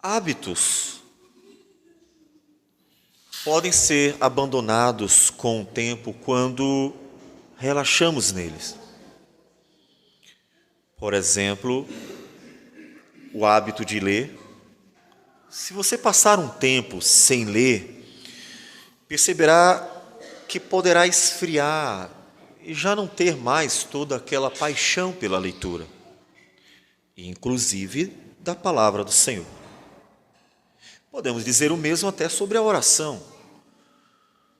Hábitos podem ser abandonados com o tempo quando relaxamos neles. Por exemplo, o hábito de ler. Se você passar um tempo sem ler, perceberá que poderá esfriar e já não ter mais toda aquela paixão pela leitura, inclusive da palavra do Senhor. Podemos dizer o mesmo até sobre a oração.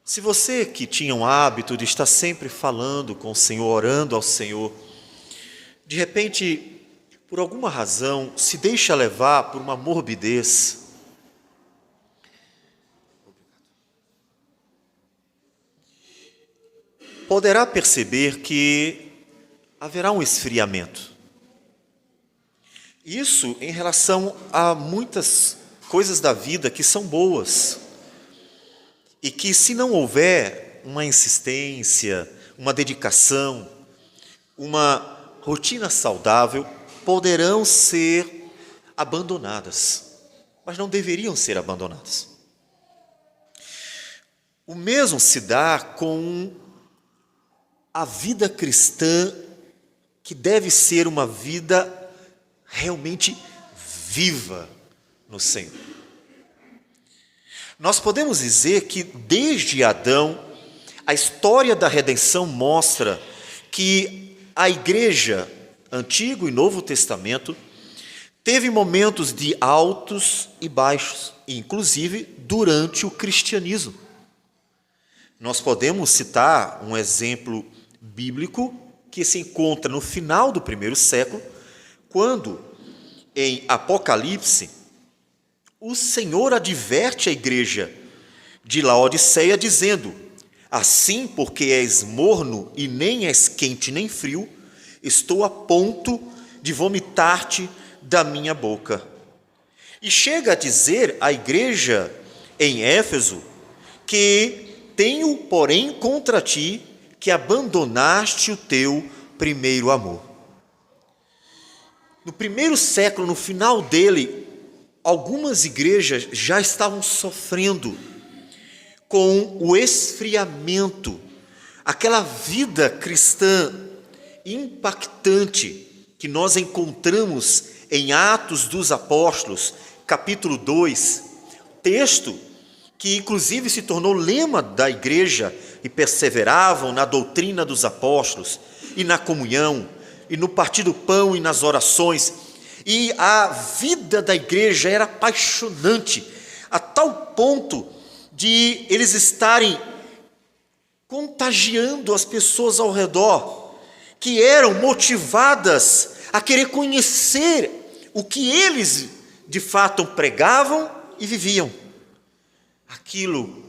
Se você que tinha um hábito de estar sempre falando com o Senhor, orando ao Senhor, de repente, por alguma razão, se deixa levar por uma morbidez, poderá perceber que haverá um esfriamento. Isso em relação a muitas coisas da vida que são boas e que, se não houver uma insistência, uma dedicação, uma rotina saudável, poderão ser abandonadas, mas não deveriam ser abandonadas. O mesmo se dá com a vida cristã, que deve ser uma vida realmente viva no Senhor. Nós podemos dizer que desde Adão, a história da redenção mostra que a igreja, Antigo e Novo Testamento, teve momentos de altos e baixos, inclusive durante o cristianismo. Nós podemos citar um exemplo bíblico que se encontra no final do primeiro século, quando, em Apocalipse, o Senhor adverte a igreja de Laodiceia, dizendo: assim, porque és morno e nem és quente nem frio, estou a ponto de vomitar-te da minha boca. E chega a dizer à igreja em Éfeso que tenho, porém, contra ti que abandonaste o teu primeiro amor. No primeiro século, no final dele, algumas igrejas já estavam sofrendo com o esfriamento, aquela vida cristã impactante que nós encontramos em Atos dos Apóstolos, capítulo 2, texto que inclusive se tornou lema da igreja, e perseveravam na doutrina dos apóstolos, e na comunhão, e no partir do pão e nas orações, e a vida da igreja era apaixonante, a tal ponto de eles estarem contagiando as pessoas ao redor, que eram motivadas a querer conhecer o que eles de fato pregavam e viviam. Aquilo,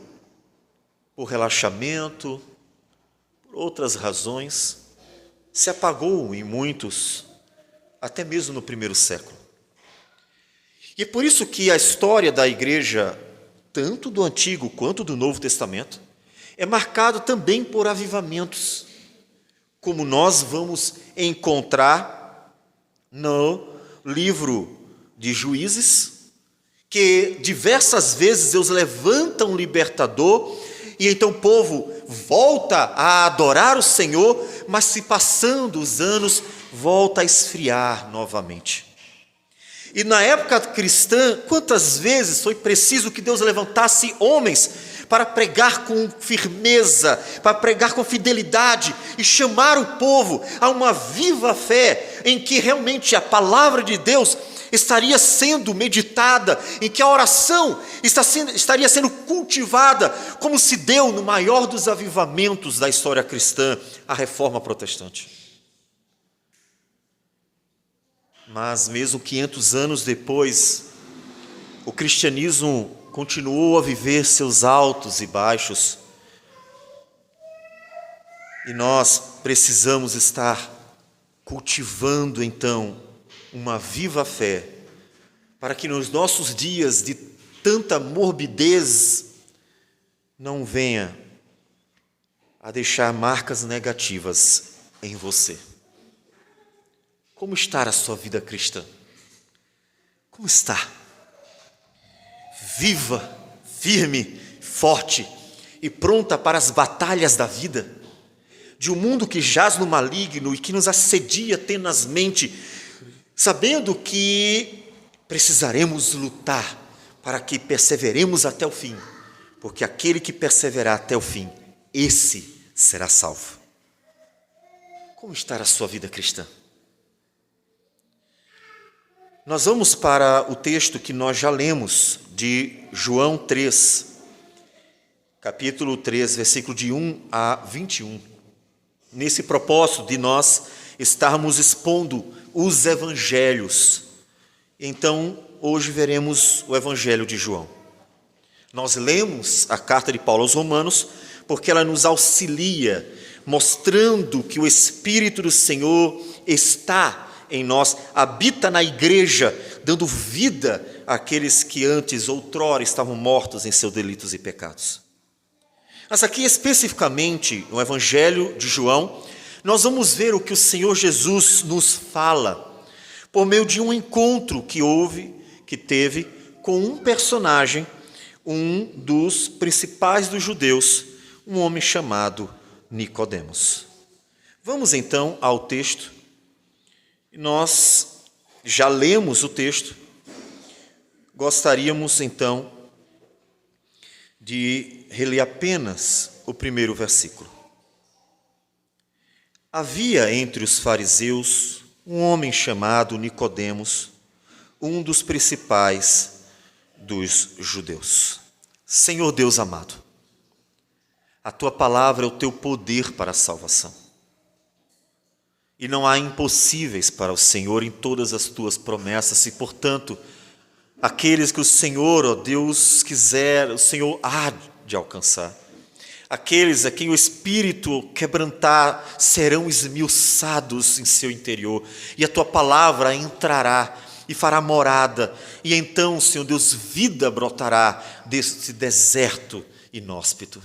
por relaxamento, por outras razões, se apagou em muitos, até mesmo no primeiro século. E é por isso que a história da igreja, tanto do Antigo quanto do Novo Testamento, é marcado também por avivamentos, como nós vamos encontrar no livro de Juízes, que diversas vezes Deus levanta um libertador, e então o povo volta a adorar o Senhor, mas se passando os anos, volta a esfriar novamente. E na época cristã, quantas vezes foi preciso que Deus levantasse homens para pregar com firmeza, para pregar com fidelidade e chamar o povo a uma viva fé, em que realmente a palavra de Deus estaria sendo meditada, em que a oração estaria sendo cultivada, como se deu no maior dos avivamentos da história cristã, a Reforma Protestante. Mas mesmo 500 anos depois, o cristianismo continuou a viver seus altos e baixos, e nós precisamos estar cultivando então uma viva fé, para que nos nossos dias de tanta morbidez não venha a deixar marcas negativas em você. Como está a sua vida cristã? Como está? viva, firme, forte e pronta para as batalhas da vida, de um mundo que jaz no maligno e que nos assedia tenazmente, sabendo que precisaremos lutar para que perseveremos até o fim, porque aquele que perseverar até o fim, esse será salvo. Como está a sua vida cristã? Nós vamos para o texto que nós já lemos, de João 3, capítulo 3, versículo de 1 a 21. Nesse propósito de nós estarmos expondo os evangelhos. Então, hoje veremos o evangelho de João. Nós lemos a carta de Paulo aos Romanos porque ela nos auxilia, mostrando que o Espírito do Senhor está em nós, habita na igreja, dando vida àqueles que antes, outrora, estavam mortos em seus delitos e pecados. Mas aqui especificamente, no Evangelho de João, nós vamos ver o que o Senhor Jesus nos fala, por meio de um encontro que teve com um personagem, um dos principais dos judeus, um homem chamado Nicodemos. Vamos então ao texto. Nós já lemos o texto, gostaríamos então de reler apenas o primeiro versículo. Havia entre os fariseus um homem chamado Nicodemos, um dos principais dos judeus. Senhor Deus amado, a tua palavra é o teu poder para a salvação. E não há impossíveis para o Senhor em todas as tuas promessas, e, portanto, aqueles que o Senhor, ó Deus, quiser, o Senhor há de alcançar. Aqueles a quem o Espírito quebrantar serão esmiuçados em seu interior, e a tua palavra entrará e fará morada, e então, Senhor Deus, vida brotará deste deserto inóspito.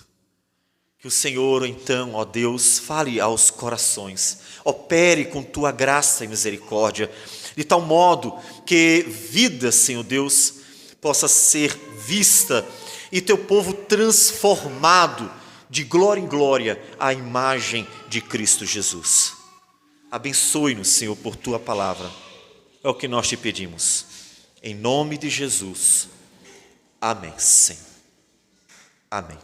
Que o Senhor, então, ó Deus, fale aos corações, opere com tua graça e misericórdia, de tal modo que vida, Senhor Deus, possa ser vista e teu povo transformado de glória em glória à imagem de Cristo Jesus. Abençoe-nos, Senhor, por tua palavra. É o que nós te pedimos. Em nome de Jesus. Amém, Senhor. Amém.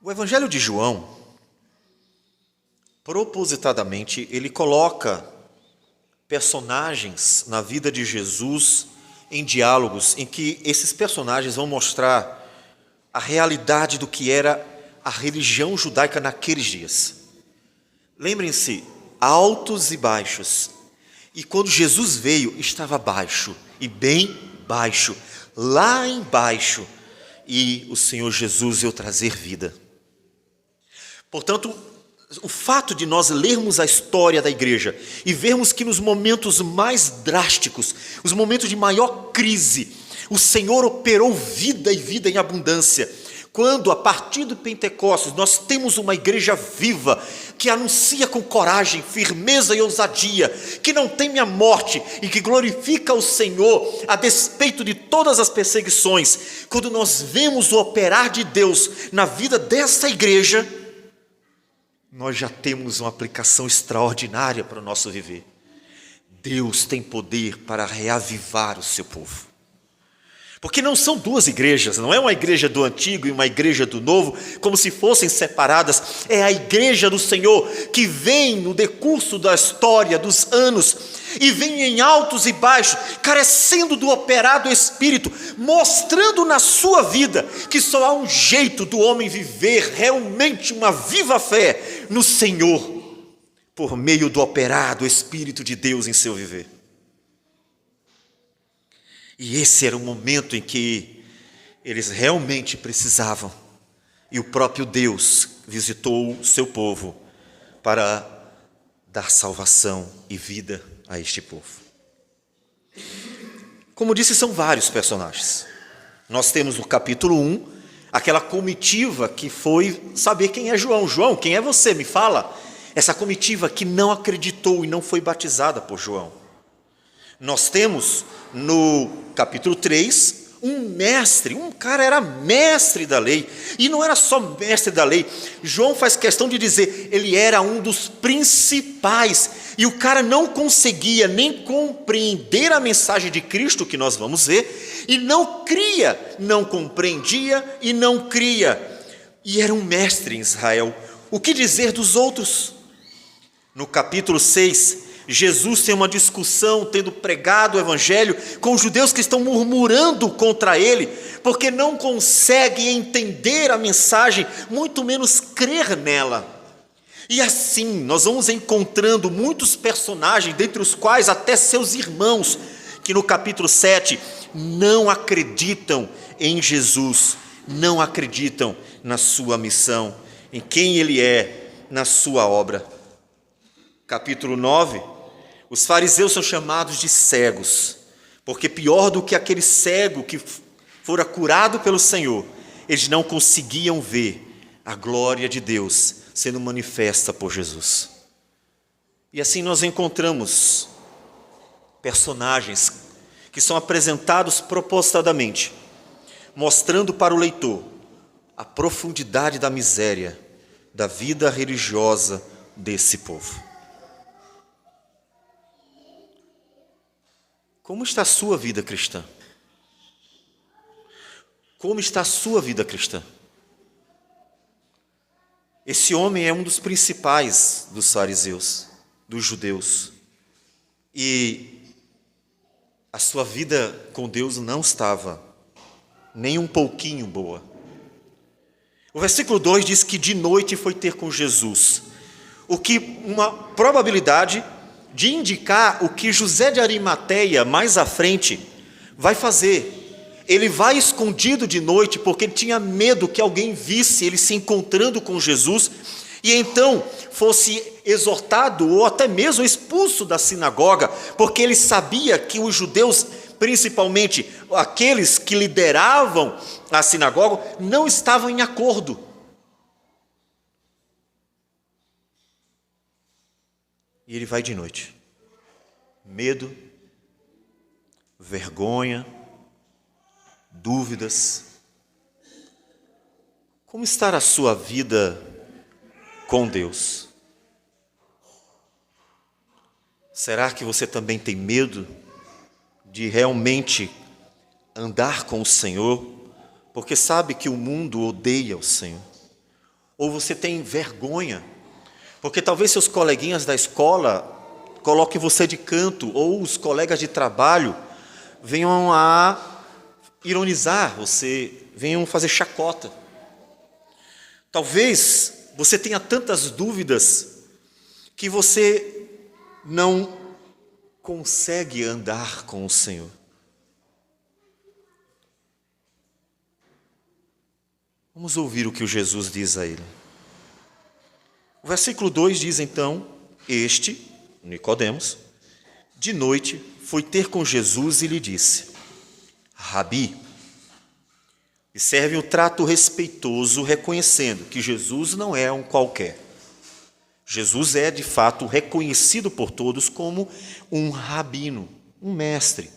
O Evangelho de João, propositadamente, ele coloca personagens na vida de Jesus em diálogos em que esses personagens vão mostrar a realidade do que era a religião judaica naqueles dias. Lembrem-se, altos e baixos. E quando Jesus veio, estava baixo, e bem baixo, lá embaixo, e o Senhor Jesus veio trazer vida. Portanto, o fato de nós lermos a história da igreja e vermos que nos momentos mais drásticos, os momentos de maior crise, o Senhor operou vida e vida em abundância. Quando, a partir do Pentecostes, nós temos uma igreja viva, que anuncia com coragem, firmeza e ousadia, que não teme a morte e que glorifica o Senhor a despeito de todas as perseguições. Quando nós vemos o operar de Deus na vida dessa igreja, nós já temos uma aplicação extraordinária para o nosso viver. Deus tem poder para reavivar o seu povo. Porque não são duas igrejas, não é uma igreja do Antigo e uma igreja do Novo, como se fossem separadas. É a igreja do Senhor que vem no decurso da história, dos anos, e vem em altos e baixos, carecendo do operar do Espírito, mostrando na sua vida que só há um jeito do homem viver realmente uma viva fé no Senhor, por meio do operar do Espírito de Deus em seu viver. E esse era o momento em que eles realmente precisavam. E o próprio Deus visitou o seu povo para dar salvação e vida a este povo. Como disse, são vários personagens. Nós temos no capítulo 1 aquela comitiva que foi saber quem é João. João, quem é você? Me fala. Essa comitiva que não acreditou e não foi batizada por João. Nós temos no capítulo 3, um cara era mestre da lei, e não era só mestre da lei, João faz questão de dizer, ele era um dos principais, e o cara não conseguia nem compreender a mensagem de Cristo, que nós vamos ver, e não cria, não compreendia e não cria, e era um mestre em Israel. O que dizer dos outros? No capítulo 6, Jesus tem uma discussão, tendo pregado o evangelho, com os judeus que estão murmurando contra ele, porque não conseguem entender a mensagem, muito menos crer nela. E assim, nós vamos encontrando muitos personagens, dentre os quais até seus irmãos, que no capítulo 7 não acreditam em Jesus, não acreditam na sua missão, em quem ele é, na sua obra. Capítulo 9, os fariseus são chamados de cegos, porque pior do que aquele cego que fora curado pelo Senhor, eles não conseguiam ver a glória de Deus sendo manifesta por Jesus. E assim nós encontramos personagens que são apresentados propositadamente, mostrando para o leitor a profundidade da miséria da vida religiosa desse povo. Como está a sua vida cristã? Como está a sua vida cristã? Esse homem é um dos principais dos fariseus, dos judeus. E a sua vida com Deus não estava nem um pouquinho boa. O versículo 2 diz que de noite foi ter com Jesus, o que uma probabilidade de indicar o que José de Arimateia, mais à frente, vai fazer. Ele vai escondido de noite, porque ele tinha medo que alguém visse ele se encontrando com Jesus, e então fosse exortado, ou até mesmo expulso da sinagoga, porque ele sabia que os judeus, principalmente aqueles que lideravam a sinagoga, não estavam em acordo. E ele vai de noite. Medo, vergonha, dúvidas. Como está a sua vida com Deus? Será que você também tem medo de realmente andar com o Senhor, porque sabe que o mundo odeia o Senhor? Ou você tem vergonha, porque talvez seus coleguinhas da escola coloquem você de canto, ou os colegas de trabalho venham a ironizar você, venham fazer chacota. Talvez você tenha tantas dúvidas que você não consegue andar com o Senhor. Vamos ouvir o que o Jesus diz a ele. O versículo 2 diz então, este, Nicodemos, de noite foi ter com Jesus e lhe disse, Rabi, e serve um trato respeitoso, reconhecendo que Jesus não é um qualquer. Jesus é, de fato, reconhecido por todos como um rabino, um mestre,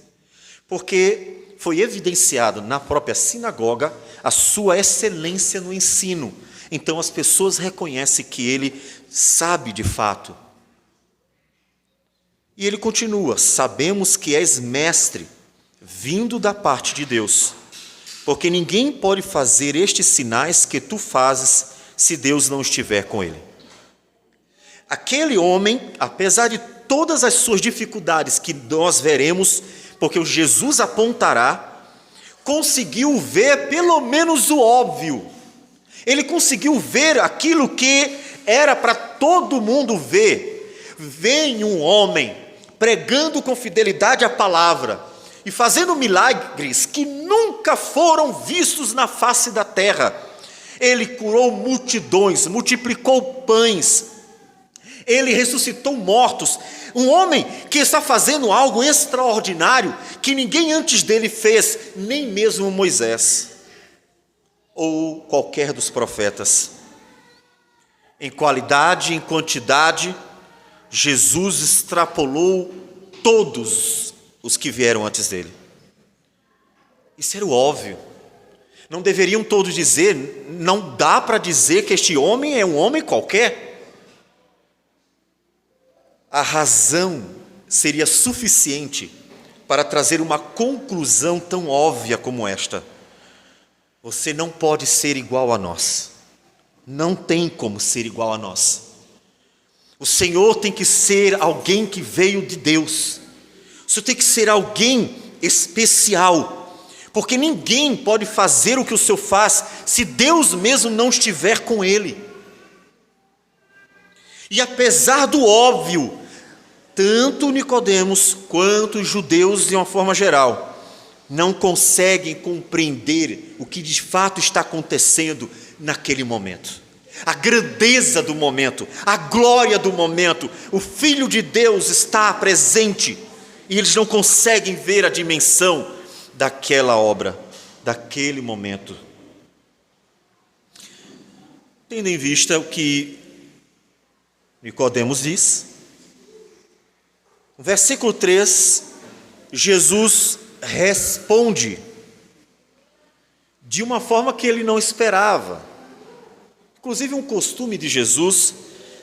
porque foi evidenciado na própria sinagoga a sua excelência no ensino. Então as pessoas reconhecem que ele sabe de fato. E ele continua, sabemos que és mestre, vindo da parte de Deus, porque ninguém pode fazer estes sinais que tu fazes se Deus não estiver com ele. Aquele homem, apesar de todas as suas dificuldades que nós veremos, porque o Jesus apontará, conseguiu ver pelo menos o óbvio. Ele conseguiu ver aquilo que era para todo mundo ver. Vem um homem pregando com fidelidade a palavra e fazendo milagres que nunca foram vistos na face da terra. Ele curou multidões, multiplicou pães, ele ressuscitou mortos. Um homem que está fazendo algo extraordinário que ninguém antes dele fez, nem mesmo Moisés. ou qualquer dos profetas. Em qualidade, em quantidade, Jesus extrapolou todos os que vieram antes dele. Isso era o óbvio. Não deveriam todos dizer, não dá para dizer que este homem é um homem qualquer. A razão seria suficiente para trazer uma conclusão tão óbvia como esta: você não pode ser igual a nós. Não tem como ser igual a nós. O Senhor tem que ser alguém que veio de Deus. O Senhor tem que ser alguém especial. Porque ninguém pode fazer o que o Senhor faz se Deus mesmo não estiver com ele. E apesar do óbvio, tanto Nicodemos quanto os judeus de uma forma geral não conseguem compreender o que de fato está acontecendo naquele momento. A grandeza do momento, a glória do momento, o Filho de Deus está presente e eles não conseguem ver a dimensão daquela obra, daquele momento. Tendo em vista o que Nicodemos diz, no versículo 3, Jesus responde de uma forma que ele não esperava. Inclusive, um costume de Jesus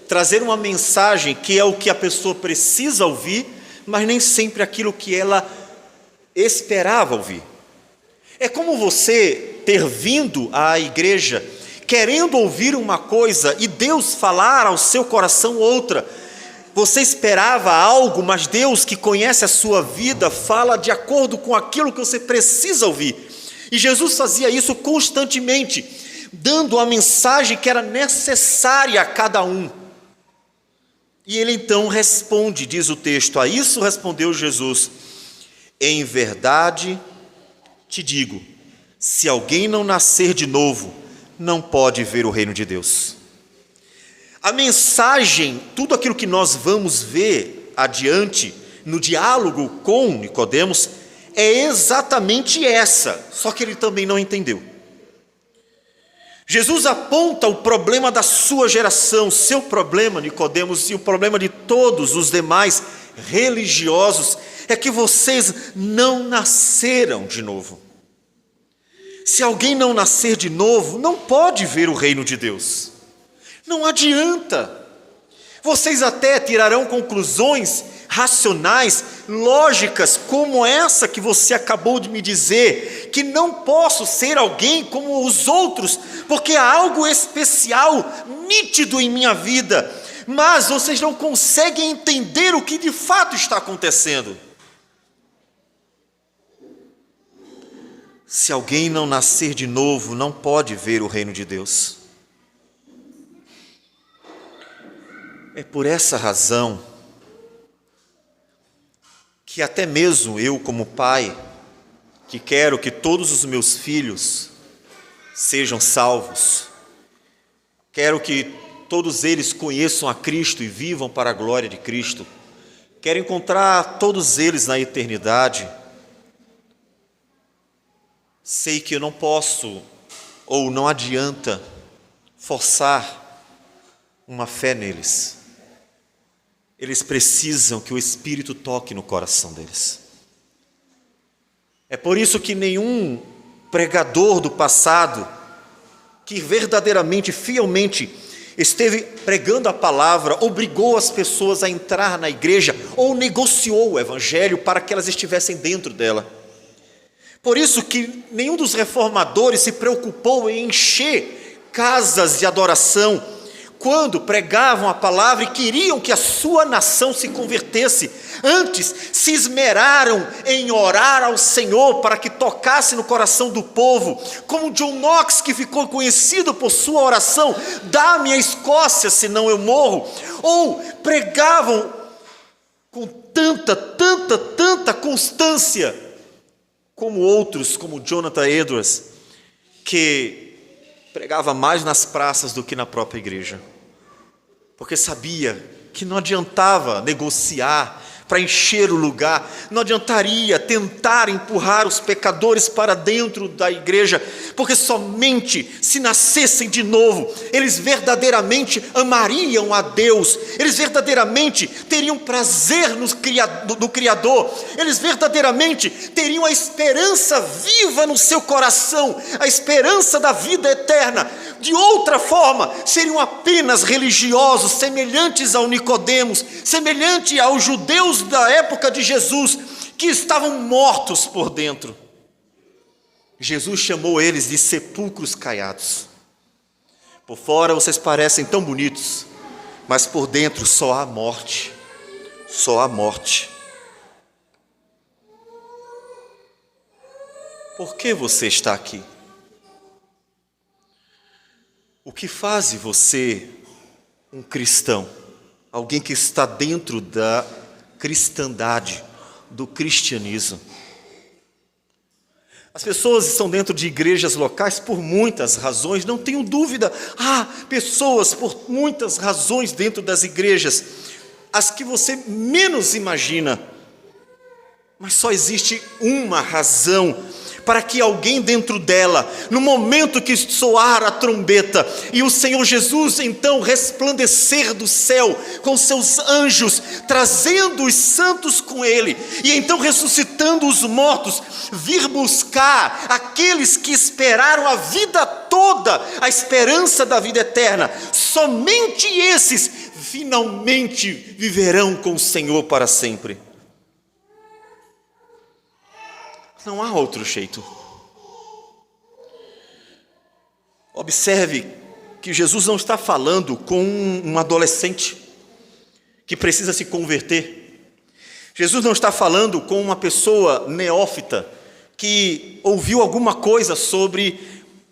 trazer uma mensagem que é o que a pessoa precisa ouvir, mas nem sempre aquilo que ela esperava ouvir. É como você ter vindo à igreja querendo ouvir uma coisa e Deus falar ao seu coração outra. Você esperava algo, mas Deus, que conhece a sua vida, fala de acordo com aquilo que você precisa ouvir. E Jesus fazia isso constantemente, dando a mensagem que era necessária a cada um. E ele então responde, diz o texto: a isso respondeu Jesus: em verdade te digo, se alguém não nascer de novo, não pode ver o reino de Deus. A mensagem, tudo aquilo que nós vamos ver adiante no diálogo com Nicodemos, é exatamente essa, só que ele também não entendeu. Jesus aponta o problema da sua geração, seu problema, Nicodemos, e o problema de todos os demais religiosos, é que vocês não nasceram de novo. Se alguém não nascer de novo, não pode ver o reino de Deus. Não adianta. Vocês até tirarão conclusões racionais, lógicas, como essa que você acabou de me dizer, que não posso ser alguém como os outros, porque há algo especial, nítido em minha vida, mas vocês não conseguem entender o que de fato está acontecendo. Se alguém não nascer de novo, não pode ver o reino de Deus. É por essa razão que até mesmo eu, como pai, que quero que todos os meus filhos sejam salvos, quero que todos eles conheçam a Cristo e vivam para a glória de Cristo, quero encontrar todos eles na eternidade. Sei que eu não posso, ou não adianta, forçar uma fé neles. Eles precisam que o Espírito toque no coração deles. É por isso que nenhum pregador do passado, que verdadeiramente, fielmente, esteve pregando a palavra, obrigou as pessoas a entrar na igreja, ou negociou o evangelho para que elas estivessem dentro dela. Por isso que nenhum dos reformadores se preocupou em encher casas de adoração, quando pregavam a palavra e queriam que a sua nação se convertesse. Antes, se esmeraram em orar ao Senhor para que tocasse no coração do povo, como John Knox, que ficou conhecido por sua oração: dá-me a Escócia, senão eu morro. Ou pregavam com tanta constância, como outros, como Jonathan Edwards, que pregava mais nas praças do que na própria igreja, porque sabia que não adiantava negociar para encher o lugar. Não adiantaria tentar empurrar os pecadores para dentro da igreja, porque somente se nascessem de novo, eles verdadeiramente amariam a Deus, eles verdadeiramente teriam prazer no Criador, eles verdadeiramente teriam a esperança viva no seu coração, a esperança da vida eterna. De outra forma, seriam apenas religiosos, semelhantes ao Nicodemos, semelhante aos judeus da época de Jesus, que estavam mortos por dentro. Jesus chamou eles de sepulcros caiados. Por fora vocês parecem tão bonitos, mas por dentro só há morte, só há morte. Por que você está aqui? O que faz você um cristão? Alguém que está dentro da cristandade, do cristianismo. As pessoas estão dentro de igrejas locais por muitas razões, não tenho dúvida. Há pessoas por muitas razões dentro das igrejas, as que você menos imagina. Mas só existe uma razão para que alguém dentro dela, no momento que soar a trombeta, e o Senhor Jesus então resplandecer do céu com seus anjos, trazendo os santos com ele, e então ressuscitando os mortos, vir buscar aqueles que esperaram a vida toda, a esperança da vida eterna, somente esses finalmente viverão com o Senhor para sempre. Não há outro jeito. Observe que Jesus não está falando com um adolescente que precisa se converter. Jesus não está falando com uma pessoa neófita que ouviu alguma coisa sobre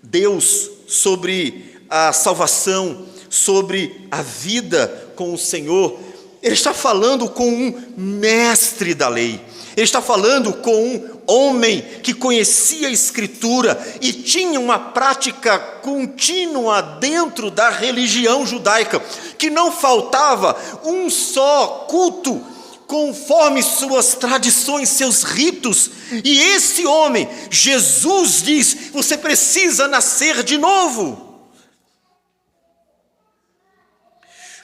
Deus, sobre a salvação, sobre a vida com o Senhor. Ele está falando com um mestre da lei. Ele está falando com um homem que conhecia a Escritura e tinha uma prática contínua dentro da religião judaica, que não faltava um só culto conforme suas tradições, seus ritos. E esse homem, Jesus, diz: você precisa nascer de novo.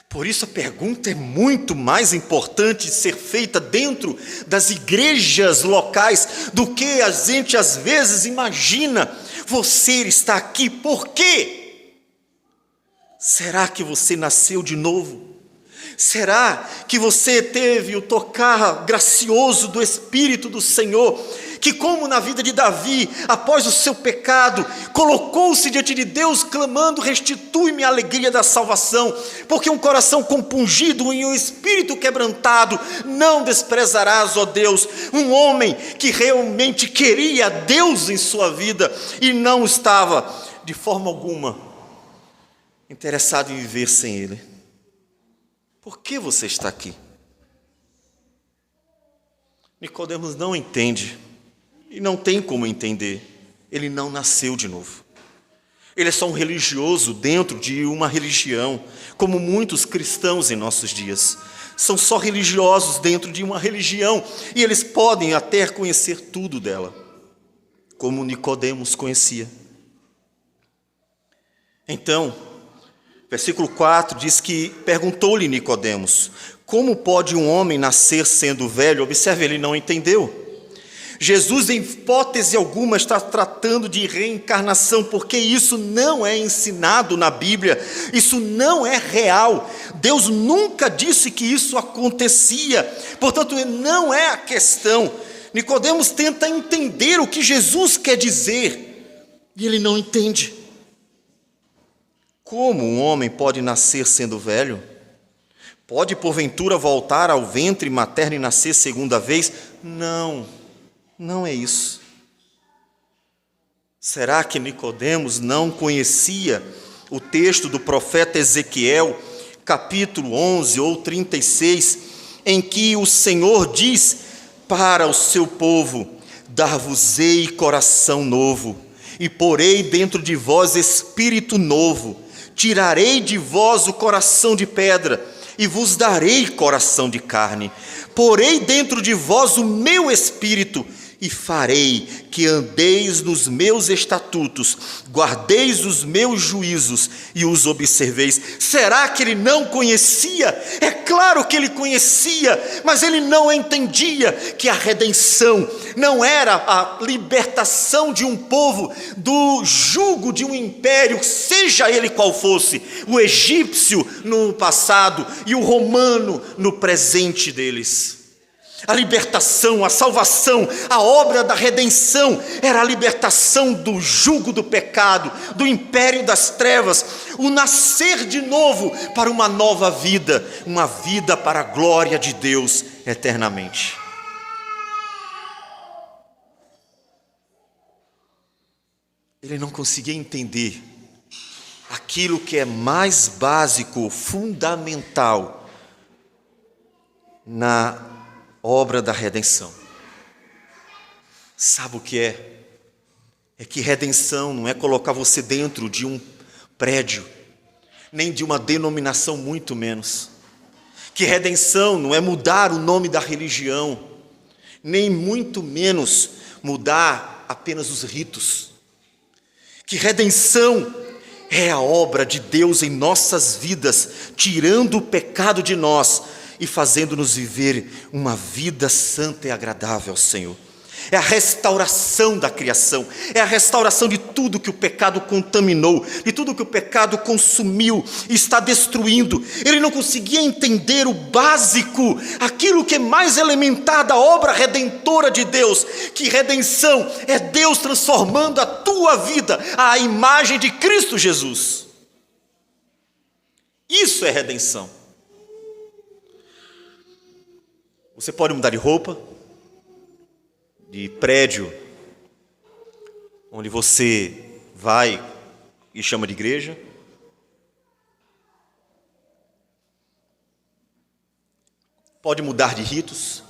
Por isso a pergunta é muito mais importante de ser feita dentro das igrejas locais do que a gente às vezes imagina. Você está aqui por quê? Será que você nasceu de novo? Será que você teve o tocar gracioso do Espírito do Senhor, que, como na vida de Davi, após o seu pecado, colocou-se diante de Deus, clamando: restitui-me a alegria da salvação, porque um coração compungido e um espírito quebrantado não desprezarás, ó Deus. Um homem que realmente queria Deus em sua vida e não estava, de forma alguma, interessado em viver sem Ele. Por que você está aqui? Nicodemos não entende. E não tem como entender. Ele não nasceu de novo. Ele é só um religioso dentro de uma religião, como muitos cristãos em nossos dias. São só religiosos dentro de uma religião, e eles podem até conhecer tudo dela, como Nicodemos conhecia. Então, versículo 4 diz que perguntou-lhe Nicodemos: como pode um homem nascer sendo velho? Observe, ele não entendeu. Jesus, em hipótese alguma, está tratando de reencarnação, porque isso não é ensinado na Bíblia, isso não é real. Deus nunca disse que isso acontecia, portanto, não é a questão. Nicodemos tenta entender o que Jesus quer dizer, e ele não entende. Como um homem pode nascer sendo velho? Pode, porventura, voltar ao ventre materno e nascer segunda vez? Não é isso. Será que Nicodemos não conhecia o texto do profeta Ezequiel, capítulo 11 ou 36, em que o Senhor diz para o seu povo: dar-vos-ei coração novo, e porei dentro de vós espírito novo, tirarei de vós o coração de pedra, e vos darei coração de carne. Porei dentro de vós o meu espírito, e farei que andeis nos meus estatutos, guardeis os meus juízos e os observeis. Será que ele não conhecia? É claro que ele conhecia, mas ele não entendia que a redenção não era a libertação de um povo do jugo de um império, seja ele qual fosse, o egípcio no passado e o romano no presente deles. A libertação, a salvação, a obra da redenção era a libertação do jugo do pecado, do império das trevas, o nascer de novo para uma nova vida, uma vida para a glória de Deus eternamente. Ele não conseguia entender aquilo que é mais básico, fundamental na obra da redenção. Sabe o que é? É que redenção não é colocar você dentro de um prédio, nem de uma denominação, muito menos. Que redenção não é mudar o nome da religião, nem muito menos mudar apenas os ritos. Que redenção é a obra de Deus em nossas vidas, tirando o pecado de nós e fazendo-nos viver uma vida santa e agradável ao Senhor. É a restauração da criação, é a restauração de tudo que o pecado contaminou, de tudo que o pecado consumiu e está destruindo. Ele não conseguia entender o básico, aquilo que é mais elementar da obra redentora de Deus, que redenção é Deus transformando a tua vida à imagem de Cristo Jesus. Isso é redenção. Você pode mudar de roupa, de prédio, onde você vai e chama de igreja. Pode mudar de ritos.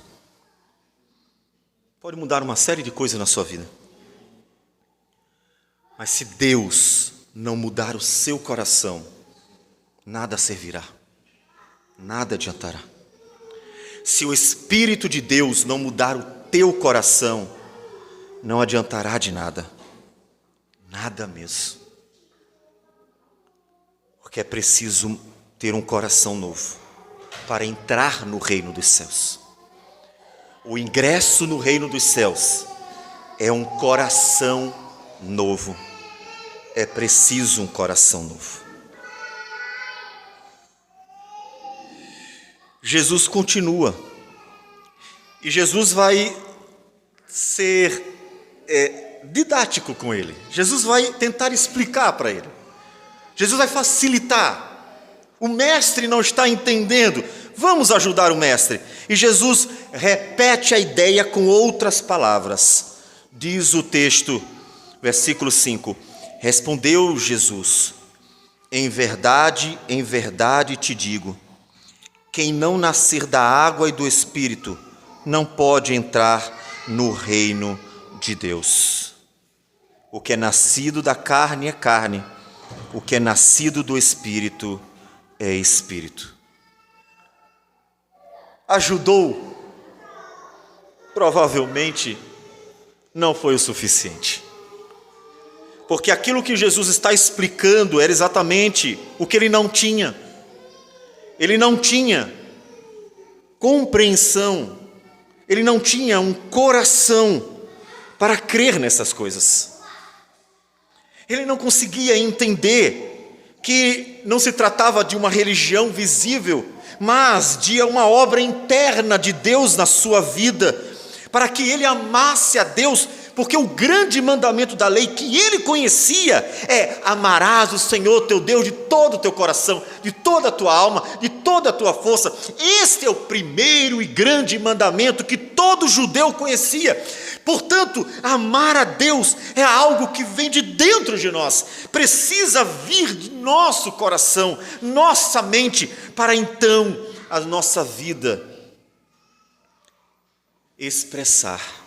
Pode mudar uma série de coisas na sua vida. Mas se Deus não mudar o seu coração, nada servirá, nada adiantará. Se o Espírito de Deus não mudar o teu coração, não adiantará de nada, nada mesmo. Porque é preciso ter um coração novo para entrar no reino dos céus. O ingresso no reino dos céus é um coração novo. É preciso um coração novo. Jesus continua, e Jesus vai ser didático com ele. Jesus vai tentar explicar para ele. Jesus vai facilitar. O mestre não está entendendo, vamos ajudar o mestre. E Jesus repete a ideia com outras palavras. Diz o texto, versículo 5: Respondeu Jesus: em verdade te digo, quem não nascer da água e do Espírito não pode entrar no reino de Deus. O que é nascido da carne é carne, o que é nascido do Espírito é Espírito. Ajudou? Provavelmente não foi o suficiente. Porque aquilo que Jesus está explicando era exatamente o que ele não tinha. Ele não tinha compreensão, ele não tinha um coração para crer nessas coisas. Ele não conseguia entender que não se tratava de uma religião visível, mas de uma obra interna de Deus na sua vida, para que ele amasse a Deus. Porque o grande mandamento da lei que ele conhecia é: amarás o Senhor teu Deus de todo o teu coração, de toda a tua alma, de toda a tua força. Este é o primeiro e grande mandamento que todo judeu conhecia. Portanto, amar a Deus é algo que vem de dentro de nós, precisa vir de nosso coração, nossa mente, para então a nossa vida expressar.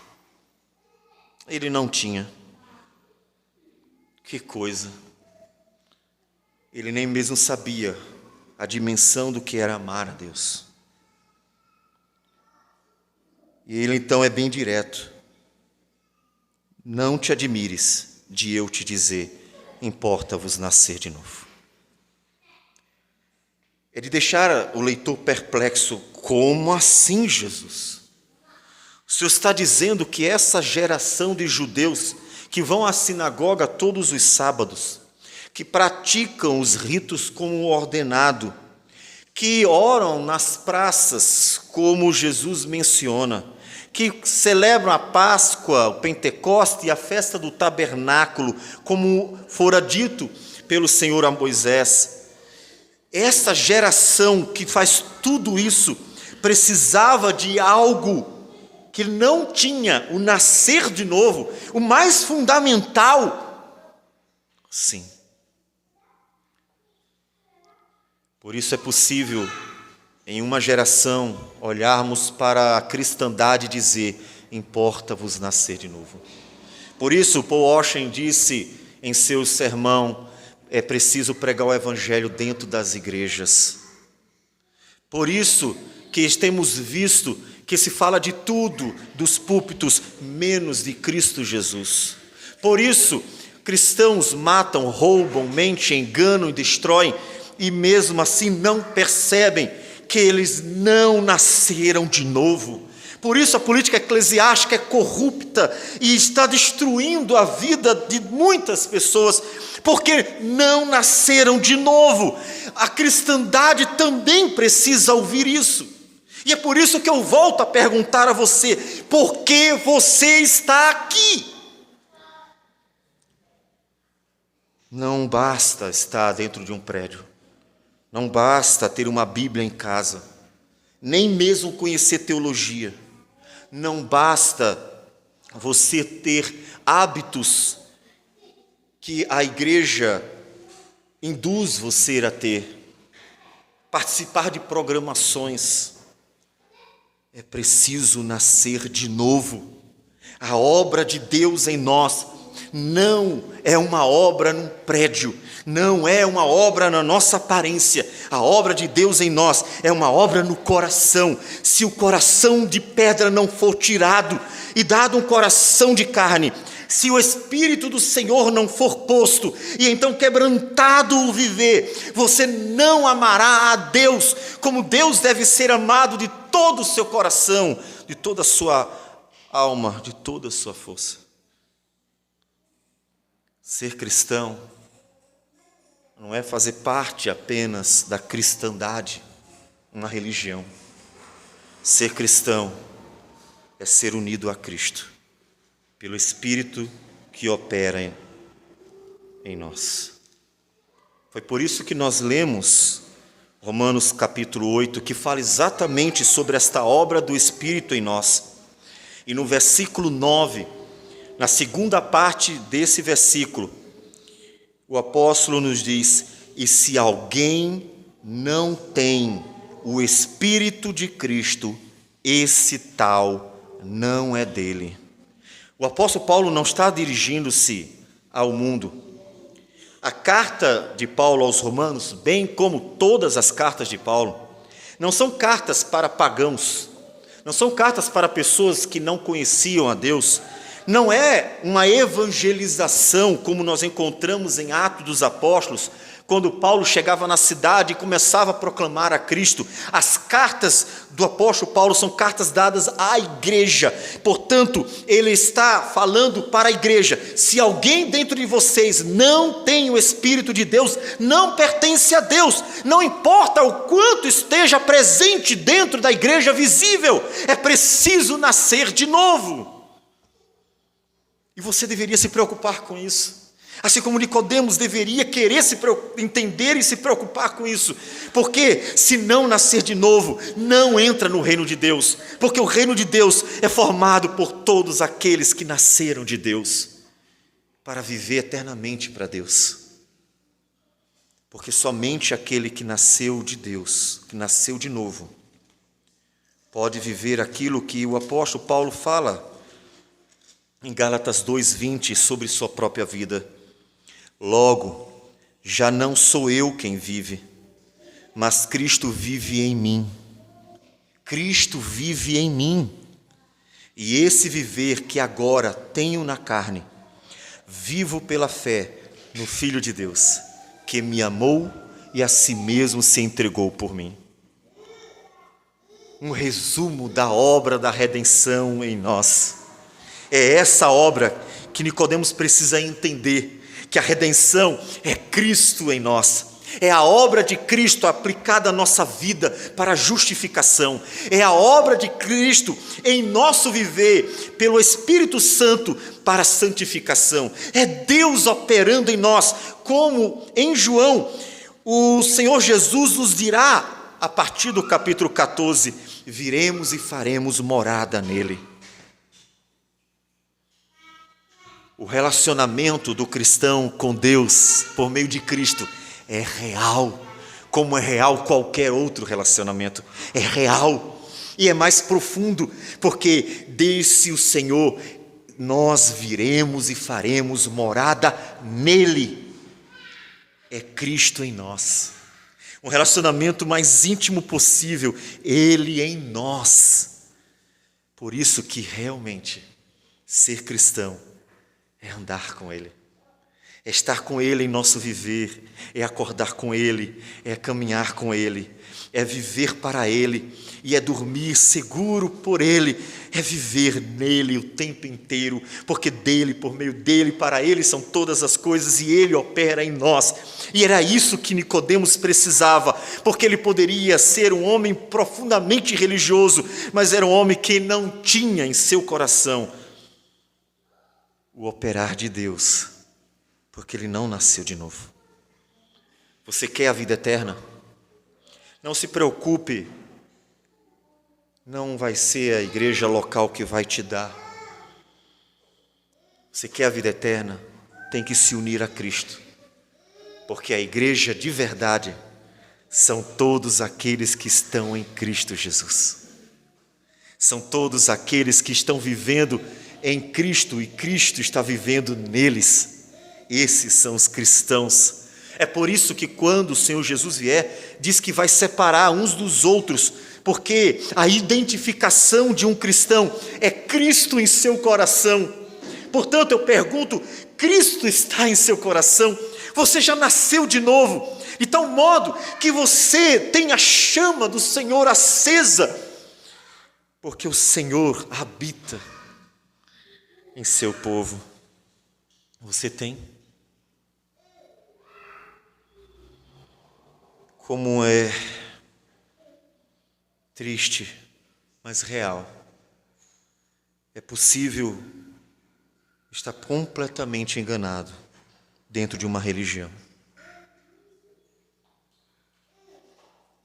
Ele não tinha. Que coisa. Ele nem mesmo sabia a dimensão do que era amar a Deus. E ele então é bem direto. Não te admires de eu te dizer, importa-vos nascer de novo. É de deixar o leitor perplexo. Como assim, Jesus? O Senhor está dizendo que essa geração de judeus que vão à sinagoga todos os sábados, que praticam os ritos como ordenado, que oram nas praças, como Jesus menciona, que celebram a Páscoa, o Pentecoste e a festa do tabernáculo, como fora dito pelo Senhor a Moisés. Essa geração que faz tudo isso precisava de algo que não tinha, o nascer de novo, o mais fundamental. Sim. Por isso é possível, em uma geração, olharmos para a cristandade e dizer, importa-vos nascer de novo. Por isso, Paul Washer disse em seu sermão, é preciso pregar o evangelho dentro das igrejas. Por isso que temos visto que se fala de tudo dos púlpitos, menos de Cristo Jesus. Por isso, cristãos matam, roubam, mentem, enganam e destroem, e mesmo assim não percebem que eles não nasceram de novo. Por isso a política eclesiástica é corrupta e está destruindo a vida de muitas pessoas, porque não nasceram de novo. A cristandade também precisa ouvir isso. E é por isso que eu volto a perguntar a você, por que você está aqui? Não basta estar dentro de um prédio. Não basta ter uma Bíblia em casa, nem mesmo conhecer teologia. Não basta você ter hábitos que a igreja induz você a ter, participar de programações. É preciso nascer de novo. A obra de Deus em nós não é uma obra num prédio, não é uma obra na nossa aparência. A obra de Deus em nós é uma obra no coração. Se o coração de pedra não for tirado e dado um coração de carne, se o Espírito do Senhor não for posto e então quebrantado o viver, você não amará a Deus como Deus deve ser amado de todo o seu coração, de toda a sua alma, de toda a sua força. Ser cristão não é fazer parte apenas da cristandade, uma religião. Ser cristão é ser unido a Cristo, pelo Espírito que opera em nós. Foi por isso que nós lemos Romanos capítulo 8, que fala exatamente sobre esta obra do Espírito em nós. E no versículo 9, na segunda parte desse versículo, o apóstolo nos diz, e se alguém não tem o Espírito de Cristo, esse tal não é dele. O apóstolo Paulo não está dirigindo-se ao mundo. A carta de Paulo aos Romanos, bem como todas as cartas de Paulo, não são cartas para pagãos, não são cartas para pessoas que não conheciam a Deus, não é uma evangelização como nós encontramos em Atos dos Apóstolos, quando Paulo chegava na cidade e começava a proclamar a Cristo. As cartas do apóstolo Paulo são cartas dadas à igreja, portanto, ele está falando para a igreja. Se alguém dentro de vocês não tem o Espírito de Deus, não pertence a Deus, não importa o quanto esteja presente dentro da igreja visível, é preciso nascer de novo. E você deveria se preocupar com isso. Assim como Nicodemos deveria querer entender e se preocupar com isso. Porque se não nascer de novo, não entra no reino de Deus. Porque o reino de Deus é formado por todos aqueles que nasceram de Deus, para viver eternamente para Deus. Porque somente aquele que nasceu de Deus, que nasceu de novo, pode viver aquilo que o apóstolo Paulo fala em Gálatas 2:20 sobre sua própria vida. Logo, já não sou eu quem vive, mas Cristo vive em mim. Cristo vive em mim. E esse viver que agora tenho na carne, vivo pela fé no Filho de Deus, que me amou e a si mesmo se entregou por mim. Um resumo da obra da redenção em nós. É essa obra que Nicodemos precisa entender, que a redenção é Cristo em nós. É a obra de Cristo aplicada à nossa vida para a justificação. É a obra de Cristo em nosso viver, pelo Espírito Santo, para a santificação. É Deus operando em nós, como em João, o Senhor Jesus nos dirá, a partir do capítulo 14, viremos e faremos morada nele. O relacionamento do cristão com Deus, por meio de Cristo, é real, como é real qualquer outro relacionamento. É real e é mais profundo, porque disse o Senhor, nós viremos e faremos morada nele. É Cristo em nós. Um relacionamento mais íntimo possível, Ele em nós. Por isso que realmente ser cristão é andar com Ele. É estar com Ele em nosso viver, é acordar com Ele, é caminhar com Ele, é viver para Ele e é dormir seguro por Ele, é viver nele o tempo inteiro, porque dele, por meio dele, para Ele são todas as coisas e Ele opera em nós. E era isso que Nicodemos precisava, porque ele poderia ser um homem profundamente religioso, mas era um homem que não tinha em seu coração o operar de Deus, porque ele não nasceu de novo. Você quer a vida eterna? Não se preocupe, não vai ser a igreja local que vai te dar. Você quer a vida eterna? Tem que se unir a Cristo, porque a igreja de verdade são todos aqueles que estão em Cristo Jesus. São todos aqueles que estão vivendo em Cristo e Cristo está vivendo neles. Esses são os cristãos. É por isso que quando o Senhor Jesus vier, diz que vai separar uns dos outros, porque a identificação de um cristão é Cristo em seu coração. Portanto, eu pergunto, Cristo está em seu coração? Você já nasceu de novo, de tal modo que você tem a chama do Senhor acesa, porque o Senhor habita em seu povo. Você tem? Como é triste, mas real. É possível estar completamente enganado dentro de uma religião.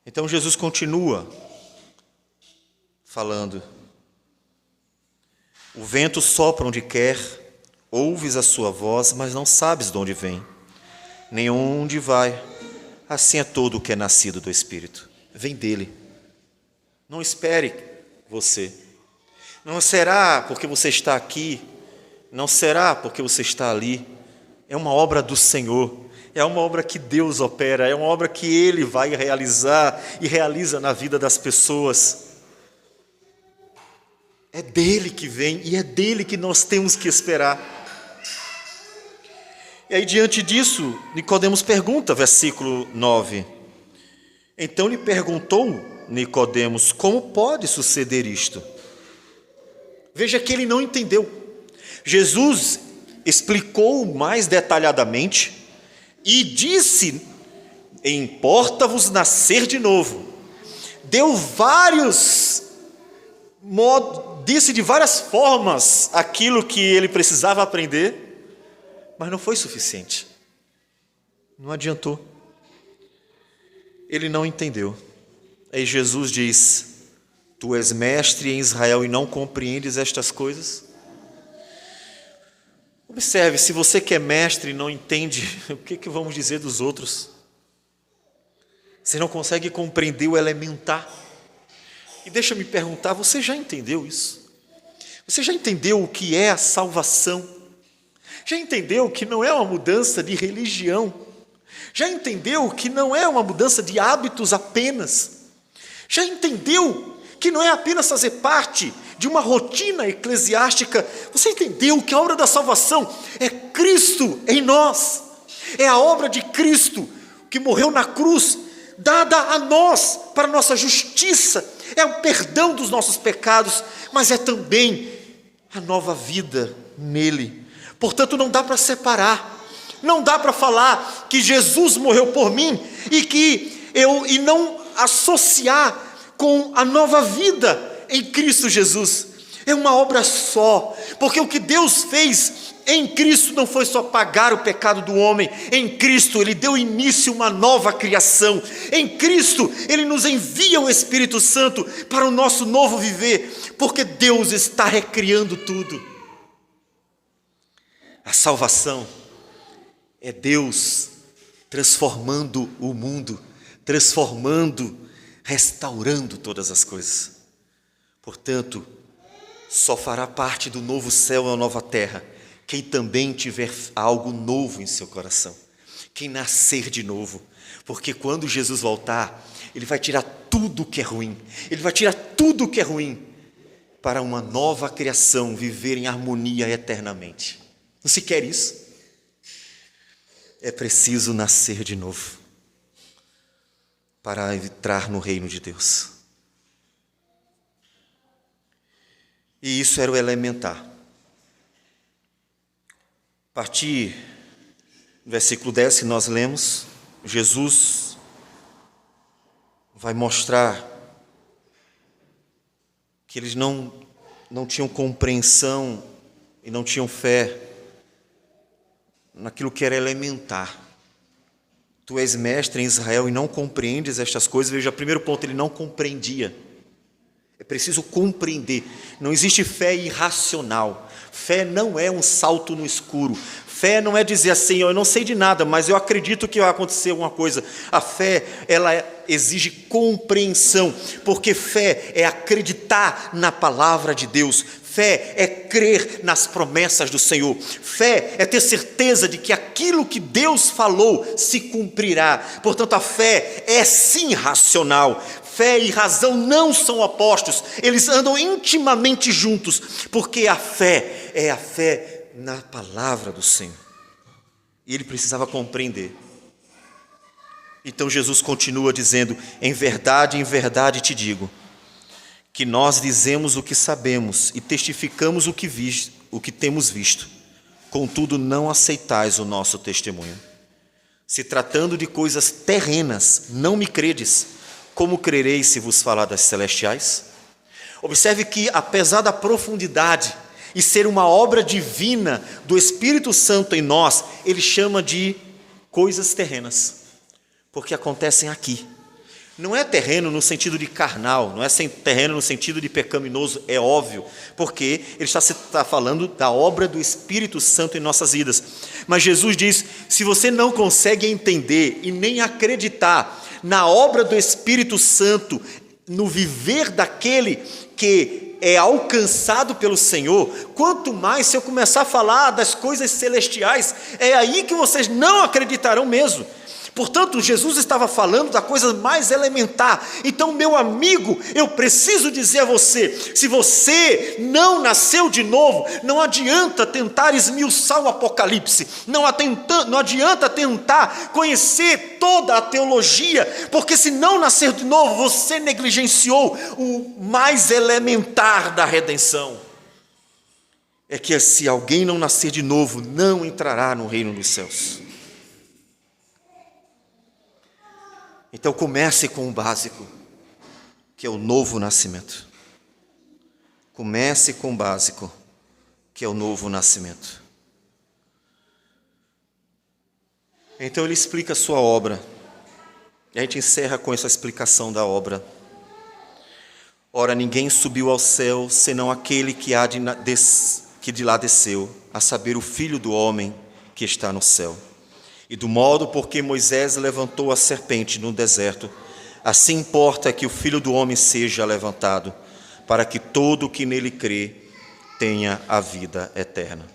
Então Jesus continua falando. O vento sopra onde quer, ouves a sua voz, mas não sabes de onde vem, nem onde vai. Assim é todo o que é nascido do Espírito. Vem dele. Não espere você. Não será porque você está aqui, não será porque você está ali. É uma obra do Senhor. É uma obra que Deus opera, é uma obra que Ele vai realizar e realiza na vida das pessoas. É dele que vem e é dele que nós temos que esperar. E aí, diante disso, Nicodemos pergunta, versículo 9. Então lhe perguntou Nicodemos, como pode suceder isto? Veja que ele não entendeu. Jesus explicou mais detalhadamente e disse, importa-vos nascer de novo. Deu vários modos, disse de várias formas aquilo que ele precisava aprender, mas não foi suficiente. Não adiantou. Ele não entendeu. Aí Jesus diz, tu és mestre em Israel e não compreendes estas coisas? Observe, se você que é mestre e não entende, o que vamos dizer dos outros? Você não consegue compreender o elementar. E deixa-me perguntar, você já entendeu isso? Você já entendeu o que é a salvação? Já entendeu que não é uma mudança de religião, Já entendeu que não é uma mudança de hábitos apenas? Já entendeu que não é apenas fazer parte de uma rotina eclesiástica? Você entendeu que a obra da salvação é Cristo em nós? É a obra de Cristo que morreu na cruz, dada a nós, para nossa justiça, é o perdão dos nossos pecados, mas é também a nova vida nele. Portanto, não dá para separar, não dá para falar que Jesus morreu por mim e não associar com a nova vida em Cristo Jesus. É uma obra só, porque o que Deus fez em Cristo não foi só pagar o pecado do homem. Em Cristo Ele deu início a uma nova criação. Em Cristo Ele nos envia o Espírito Santo para o nosso novo viver, porque Deus está recriando tudo. A salvação é Deus transformando o mundo, restaurando todas as coisas. Portanto, só fará parte do novo céu e a nova terra quem também tiver algo novo em seu coração, quem nascer de novo, porque quando Jesus voltar, Ele vai tirar tudo que é ruim, para uma nova criação viver em harmonia eternamente. Não se quer isso? É preciso nascer de novo para entrar no reino de Deus. E isso era o elementar. A partir do versículo 10 que nós lemos, Jesus vai mostrar que eles não tinham compreensão e não tinham fé naquilo que era elementar. Tu és mestre em Israel e não compreendes estas coisas. Veja, primeiro ponto, ele não compreendia. É preciso compreender. Não existe fé irracional. Fé não é um salto no escuro. Fé não é dizer assim, eu não sei de nada, mas eu acredito que vai acontecer alguma coisa. A fé, ela exige compreensão, porque fé é acreditar na palavra de Deus. Fé é crer nas promessas do Senhor. Fé é ter certeza de que aquilo que Deus falou se cumprirá. Portanto, a fé é sim racional. Fé e razão não são opostos, eles andam intimamente juntos, porque a fé é a fé na palavra do Senhor. E ele precisava compreender. Então Jesus continua dizendo, em verdade te digo, que nós dizemos o que sabemos e testificamos o que temos visto, contudo não aceitais o nosso testemunho. Se tratando de coisas terrenas, não me credes, como crereis se vos falar das celestiais? Observe que, apesar da profundidade e ser uma obra divina do Espírito Santo em nós, ele chama de coisas terrenas, porque acontecem aqui. Não é terreno no sentido de carnal, não é terreno no sentido de pecaminoso, é óbvio, porque ele está falando da obra do Espírito Santo em nossas vidas. Mas Jesus diz, se você não consegue entender e nem acreditar na obra do Espírito Santo, no viver daquele que é alcançado pelo Senhor, quanto mais se eu começar a falar das coisas celestiais, é aí que vocês não acreditarão mesmo. Portanto, Jesus estava falando da coisa mais elementar. Então, meu amigo, eu preciso dizer a você, se você não nasceu de novo, não adianta tentar esmiuçar o Apocalipse, não adianta tentar conhecer toda a teologia, porque se não nascer de novo, você negligenciou o mais elementar da redenção. É que se alguém não nascer de novo, não entrará no reino dos céus. Então comece com o básico, que é o novo nascimento. Comece com o básico, que é o novo nascimento. Então ele explica a sua obra. E a gente encerra com essa explicação da obra. Ora, ninguém subiu ao céu, senão aquele que de lá desceu, a saber, o Filho do homem que está no céu. E do modo por que Moisés levantou a serpente no deserto, assim importa que o Filho do homem seja levantado, para que todo o que nele crê tenha a vida eterna.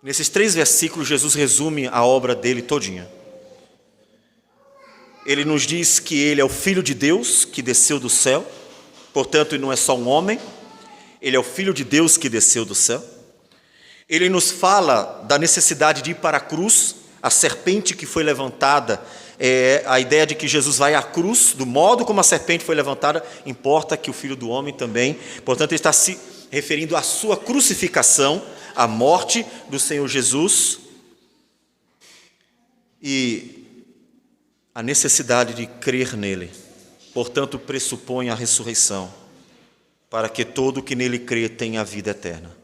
Nesses 3 versículos, Jesus resume a obra dele todinha. Ele nos diz que ele é o Filho de Deus que desceu do céu, portanto, ele não é só um homem, ele é o Filho de Deus que desceu do céu. Ele nos fala da necessidade de ir para a cruz, a serpente que foi levantada, a ideia de que Jesus vai à cruz, do modo como a serpente foi levantada, importa que o Filho do Homem também, portanto, ele está se referindo à sua crucificação, à morte do Senhor Jesus, e a necessidade de crer nele, portanto, pressupõe a ressurreição, para que todo que nele crê tenha a vida eterna.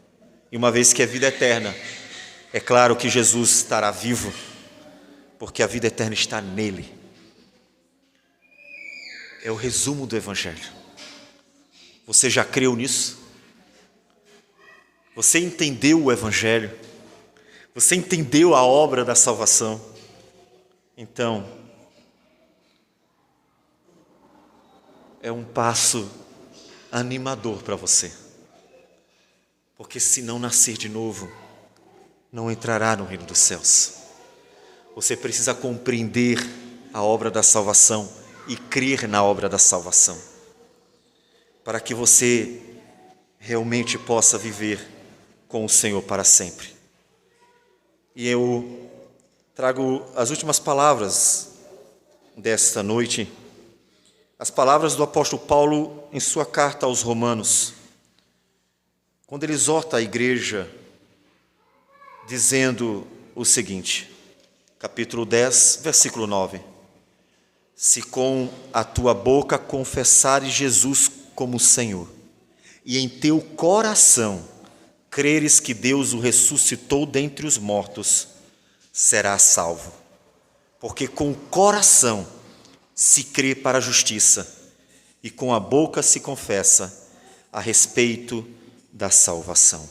E uma vez que é vida eterna, é claro que Jesus estará vivo, porque a vida eterna está nele. É o resumo do Evangelho. Você já creu nisso? Você entendeu o Evangelho? Você entendeu a obra da salvação? Então, é um passo animador para você. Porque se não nascer de novo, não entrará no reino dos céus. Você precisa compreender a obra da salvação e crer na obra da salvação, para que você realmente possa viver com o Senhor para sempre. E eu trago as últimas palavras desta noite, as palavras do apóstolo Paulo em sua carta aos Romanos, quando ele exorta a igreja, dizendo o seguinte, capítulo 10, versículo 9: se com a tua boca confessares Jesus como Senhor, e em teu coração creres que Deus o ressuscitou dentre os mortos, serás salvo. Porque com o coração se crê para a justiça, e com a boca se confessa a respeito da salvação.